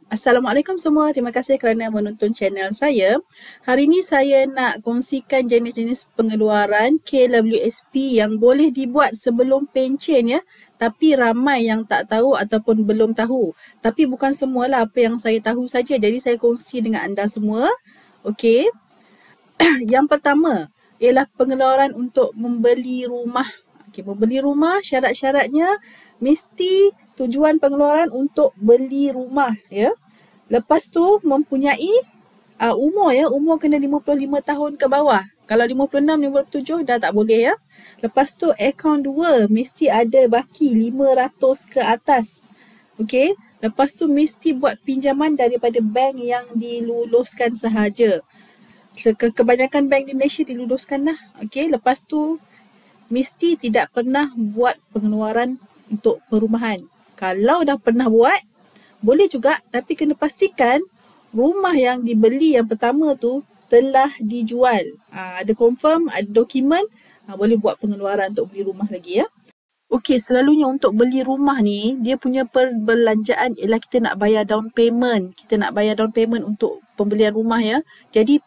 Assalamualaikum semua, terima kasih kerana menonton channel saya. Hari ini saya nak kongsikan jenis-jenis pengeluaran KWSP yang boleh dibuat sebelum pencen ya. Tapi ramai yang tak tahu ataupun belum tahu. Tapi bukan semualah apa yang saya tahu saja. Jadi saya kongsi dengan anda semua. Okey. Yang pertama ialah pengeluaran untuk membeli rumah. Okey, membeli rumah syarat-syaratnya mesti tujuan pengeluaran untuk beli rumah ya. Lepas tu mempunyai umur kena 55 tahun ke bawah. Kalau 56, 57 dah tak boleh ya. Lepas tu akaun 2 mesti ada baki 500 ke atas. Okey, lepas tu mesti buat pinjaman daripada bank yang diluluskan sahaja. Kebanyakan bank di Malaysia diluluskan lah. Okey, lepas tu mesti tidak pernah buat pengeluaran untuk perumahan. Kalau dah pernah buat, boleh juga, tapi kena pastikan rumah yang dibeli yang pertama tu telah dijual. Ada confirm, ada dokumen, boleh buat pengeluaran untuk beli rumah lagi ya. Okey, selalunya untuk beli rumah ni, dia punya perbelanjaan ialah kita nak bayar down payment. Kita nak bayar down payment untuk pembelian rumah ya. Jadi,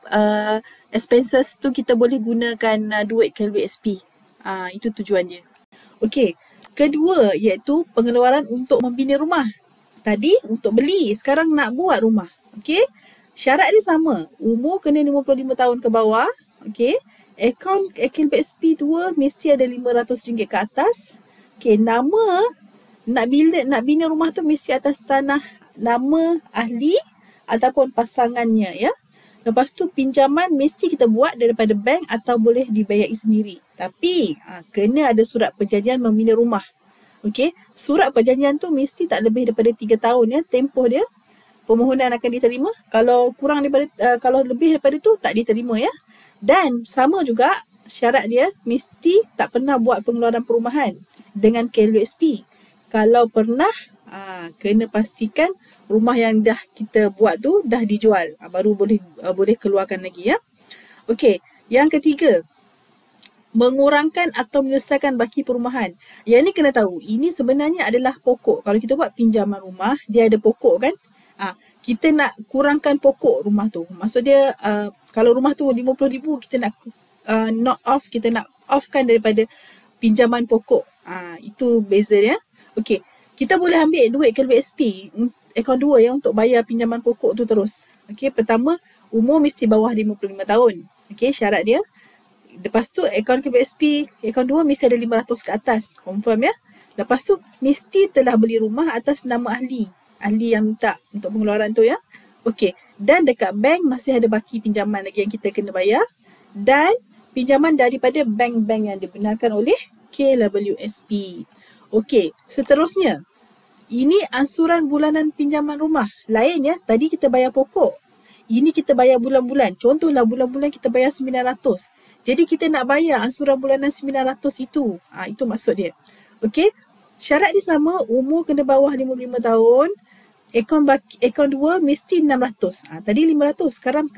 expenses tu kita boleh gunakan duit KWSP. Itu tujuan dia. Okey, kedua iaitu pengeluaran untuk membina rumah. Tadi untuk beli, sekarang nak buat rumah. Okey, syarat dia sama. Umur kena 55 tahun ke bawah. Okey, akaun KWSP 2 mesti ada RM500 ke atas. Okey, nama nak bina rumah tu mesti atas tanah nama ahli ataupun pasangannya ya. Lepas tu pinjaman mesti kita buat daripada bank atau boleh dibayar sendiri. Tapi kena ada surat perjanjian membina rumah. Okey, surat perjanjian tu mesti tak lebih daripada 3 tahun ya, tempoh dia. Permohonan akan diterima. Kalau kurang daripada kalau lebih daripada tu tak diterima ya. Dan sama juga syarat dia mesti tak pernah buat pengeluaran perumahan dengan KWSP. Kalau pernah, kena pastikan rumah yang dah kita buat tu dah dijual. Baru boleh keluarkan lagi ya. Okey, yang ketiga, mengurangkan atau menyelesaikan baki perumahan. Yang ni kena tahu, ini sebenarnya adalah pokok. Kalau kita buat pinjaman rumah, dia ada pokok kan? Kita nak kurangkan pokok rumah tu. Maksud dia, kalau rumah tu RM50,000, kita nak kita nak offkan daripada pinjaman pokok. Itu beza dia. Okey, kita boleh ambil duit KWSP, akaun 2 ya, untuk bayar pinjaman pokok tu terus. Okey, pertama, umur mesti bawah 55 tahun. Okey, syarat dia. Lepas tu akaun KWSP, akaun 2 mesti ada 500 ke atas. Confirm ya. Lepas tu mesti telah beli rumah atas nama ahli yang minta untuk pengeluaran tu ya. Okey, dan dekat bank masih ada baki pinjaman lagi yang kita kena bayar. Dan pinjaman daripada bank-bank yang dibenarkan oleh KWSP. Okey, seterusnya. Ini ansuran bulanan pinjaman rumah. Lain ya, tadi kita bayar pokok. Ini kita bayar bulan-bulan. Contohlah bulan-bulan kita bayar 900. Jadi kita nak bayar ansuran bulanan 900 itu. Itu maksud dia. Okey. Syarat dia sama, umur kena bawah 55 tahun. Akaun 2 mesti 600. Tadi 500, sekarang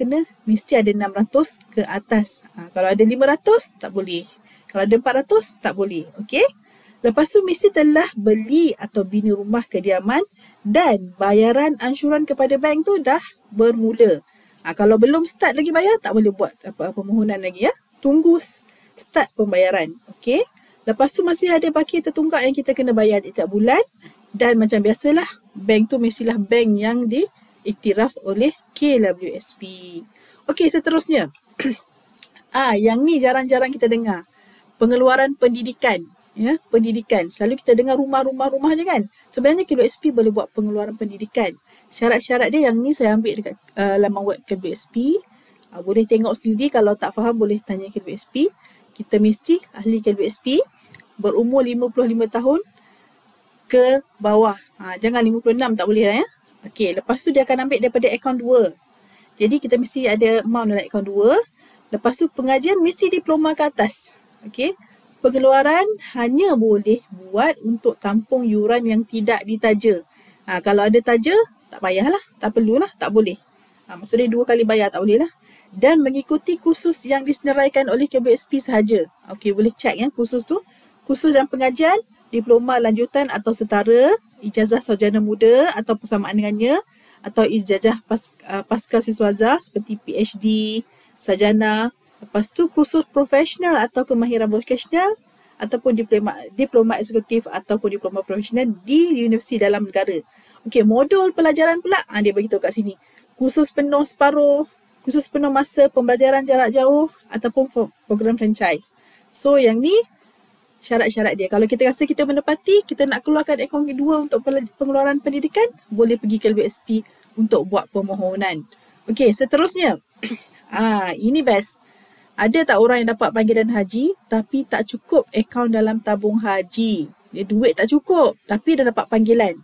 mesti ada 600 ke atas. Kalau ada 500 tak boleh. Kalau ada 400 tak boleh. Okey. Lepas tu mesti telah beli atau bina rumah kediaman dan bayaran ansuran kepada bank tu dah bermula. Kalau belum start lagi bayar, tak boleh buat permohonan lagi ya. Tunggu start pembayaran. Okey. Lepas tu masih ada baki tertunggak yang kita kena bayar setiap bulan. Dan macam biasalah, bank tu mestilah bank yang diiktiraf oleh KWSP. Okey, seterusnya. Yang ni jarang-jarang kita dengar. Pengeluaran pendidikan. Ya, pendidikan. Selalu kita dengar rumah je kan. Sebenarnya KWSP boleh buat pengeluaran pendidikan. Syarat-syarat dia yang ni saya ambil dekat laman web KWSP. Boleh tengok sendiri, kalau tak faham boleh tanya KWSP. Kita mesti ahli KWSP, berumur 55 tahun ke bawah. Jangan 56, tak boleh lah ya. Okey, lepas tu dia akan ambil daripada akaun 2. Jadi kita mesti ada amount dalam akaun 2. Lepas tu pengajian mesti diploma ke atas. Okey. Pengeluaran hanya boleh buat untuk tampung yuran yang tidak ditaja. Kalau ada taja, tak payahlah, tak perlulah, tak boleh. Maksudnya 2 kali bayar tak boleh lah. Dan mengikuti kursus yang disenaraikan oleh KWSP sahaja. Okey, boleh cek ya kursus tu. Kursus dan pengajian, diploma lanjutan atau setara, ijazah sarjana muda atau persamaan dengannya, atau ijazah pasca siswaza seperti PhD, sarjana. Lepas tu kursus profesional atau kemahiran vokasional ataupun diploma eksekutif ataupun diploma profesional di universiti dalam negara. Okey, modul pelajaran pula dia beritahu kat sini. Kursus penuh separuh, kursus penuh masa, pembelajaran jarak jauh ataupun program franchise. So yang ni syarat-syarat dia. Kalau kita rasa kita menepati, kita nak keluarkan akaun kedua untuk pengeluaran pendidikan, boleh pergi ke LBSP untuk buat permohonan. Okey, seterusnya. Ini best. Ada tak orang yang dapat panggilan haji tapi tak cukup akaun dalam tabung haji? Dia duit tak cukup tapi dah dapat panggilan.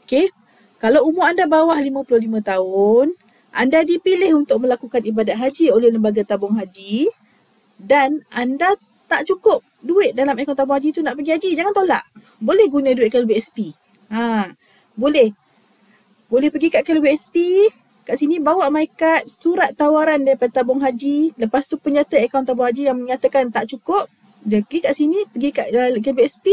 Okey. Kalau umur anda bawah 55 tahun, anda dipilih untuk melakukan ibadat haji oleh lembaga tabung haji dan anda tak cukup duit dalam akaun tabung haji tu nak pergi haji, jangan tolak. Boleh guna duit KLBSP. Boleh. Boleh pergi kat KLBSP, kat sini bawa my card, surat tawaran daripada tabung haji, lepas tu penyata akaun tabung haji yang menyatakan tak cukup. Dia pergi kat sini, pergi kat KLBSP.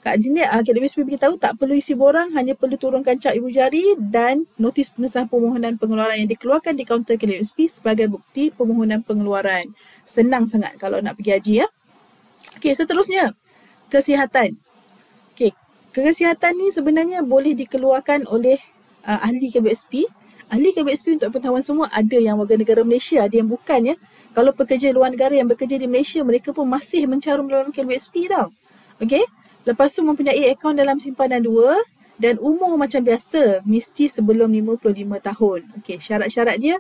Kat sini KLBSP beritahu tak perlu isi borang, hanya perlu turunkan cap ibu jari dan notis pengesahan permohonan pengeluaran yang dikeluarkan di kaunter KLBSP sebagai bukti permohonan pengeluaran. Senang sangat kalau nak pergi haji ya. Okey, seterusnya kesihatan. Okey, kesihatan ni sebenarnya boleh dikeluarkan oleh ahli KLBSP. Ahli KLBSP untuk pengetahuan semua ada yang warga negara Malaysia, ada yang bukan ya. Kalau pekerja luar negara yang bekerja di Malaysia, mereka pun masih mencarum dalam KLBSP tau. Okey, lepas tu mempunyai akaun dalam simpanan 2 dan umur macam biasa mesti sebelum 55 tahun. Okey, syarat-syarat dia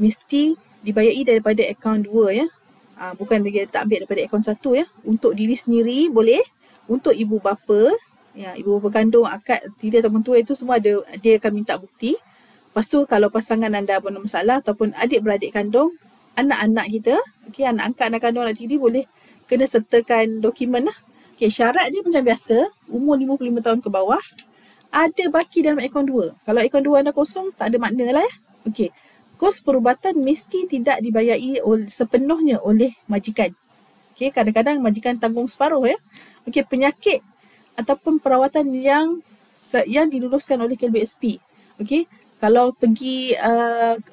mesti dibayari daripada akaun 2 ya. Bukan tak ambil daripada akaun 1 ya. Untuk diri sendiri boleh, untuk ibu bapa, ya, ibu bapa kandung, akak, tiri ataupun tua itu semua ada, dia akan minta bukti. Lepas tu kalau pasangan anda ada masalah ataupun adik-beradik kandung, anak-anak kita, okey, anak angkat, anak kandung, anak tiri boleh kena sertakan dokumen lah. Okey, syarat dia macam biasa, umur 55 tahun ke bawah, ada baki dalam akaun 2. Kalau akaun 2 anda kosong, tak ada makna lah ya. Okey. Kos perubatan mesti tidak dibayari sepenuhnya oleh majikan. Okey, kadang-kadang majikan tanggung separuh ya. Okey, penyakit ataupun perawatan yang diluluskan oleh KLBSP. Okey, kalau pergi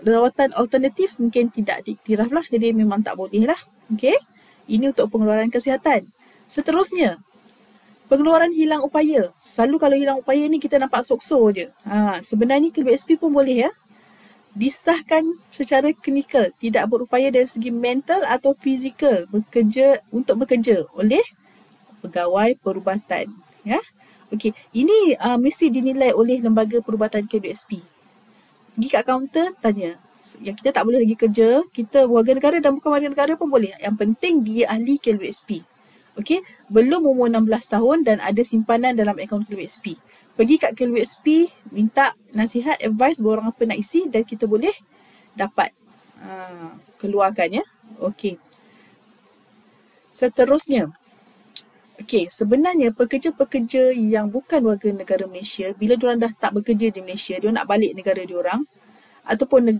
rawatan alternatif mungkin tidak diiktiraf lah, jadi memang tak boleh lah. Okey, ini untuk pengeluaran kesihatan. Seterusnya, pengeluaran hilang upaya. Selalu kalau hilang upaya ni kita nampak sok-sok je. Sebenarnya KLBSP pun boleh ya. Disahkan secara klinikal, tidak berupaya dari segi mental atau fizikal untuk bekerja oleh pegawai perubatan ya. Okey, ini mesti dinilai oleh lembaga perubatan KLBSP. Pergi kat kaunter tanya, yang kita tak boleh lagi kerja, kita warga negara dan bukan warga negara pun boleh. Yang penting dia ahli KLBSP. Okey, belum umur 16 tahun dan ada simpanan dalam akaun KLBSP. Pergi kat KLBSP, minta nasihat, advice, borang apa nak isi dan kita boleh dapat keluarkan ya. Okey. Seterusnya. Okey, sebenarnya pekerja-pekerja yang bukan warga negara Malaysia, bila diorang dah tak bekerja di Malaysia, diorang nak balik negara diorang ataupun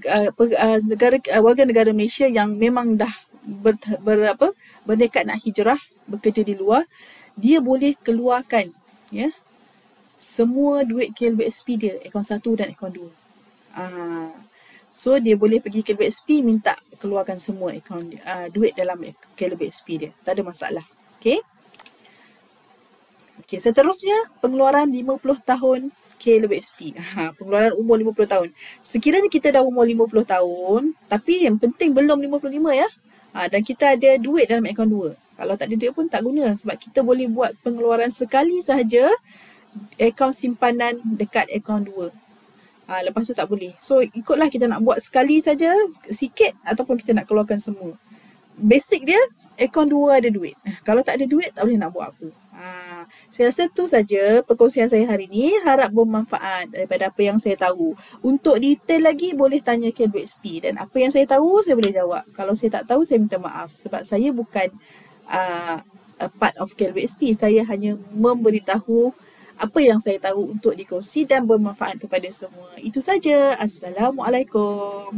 warga negara Malaysia yang memang dah berdekat nak hijrah, bekerja di luar, dia boleh keluarkan ya semua duit KLBSP dia, akaun 1 dan akaun 2. So dia boleh pergi KLBSP minta keluarkan semua akaun duit dalam KLBSP dia. Tak ada masalah. Okey. Okey, seterusnya pengeluaran 50 tahun KLBSP. Pengeluaran umur 50 tahun. Sekiranya kita dah umur 50 tahun, tapi yang penting belum 55 ya. Dan kita ada duit dalam akaun 2. Kalau tak ada duit pun tak guna sebab kita boleh buat pengeluaran sekali sahaja akaun simpanan dekat akaun 2. Lepas tu tak boleh. So ikutlah kita nak buat sekali saja, sikit ataupun kita nak keluarkan semua. Basic dia, akaun 2 ada duit. Kalau tak ada duit, tak boleh nak buat apa. Saya rasa tu saja perkongsian saya hari ini. Harap bermanfaat daripada apa yang saya tahu. Untuk detail lagi, boleh tanya KLBSP. Dan apa yang saya tahu, saya boleh jawab. Kalau saya tak tahu, saya minta maaf. Sebab saya bukan a part of KLBSP. Saya hanya memberitahu apa yang saya tahu untuk dikongsi dan bermanfaat kepada semua. Itu saja. Assalamualaikum.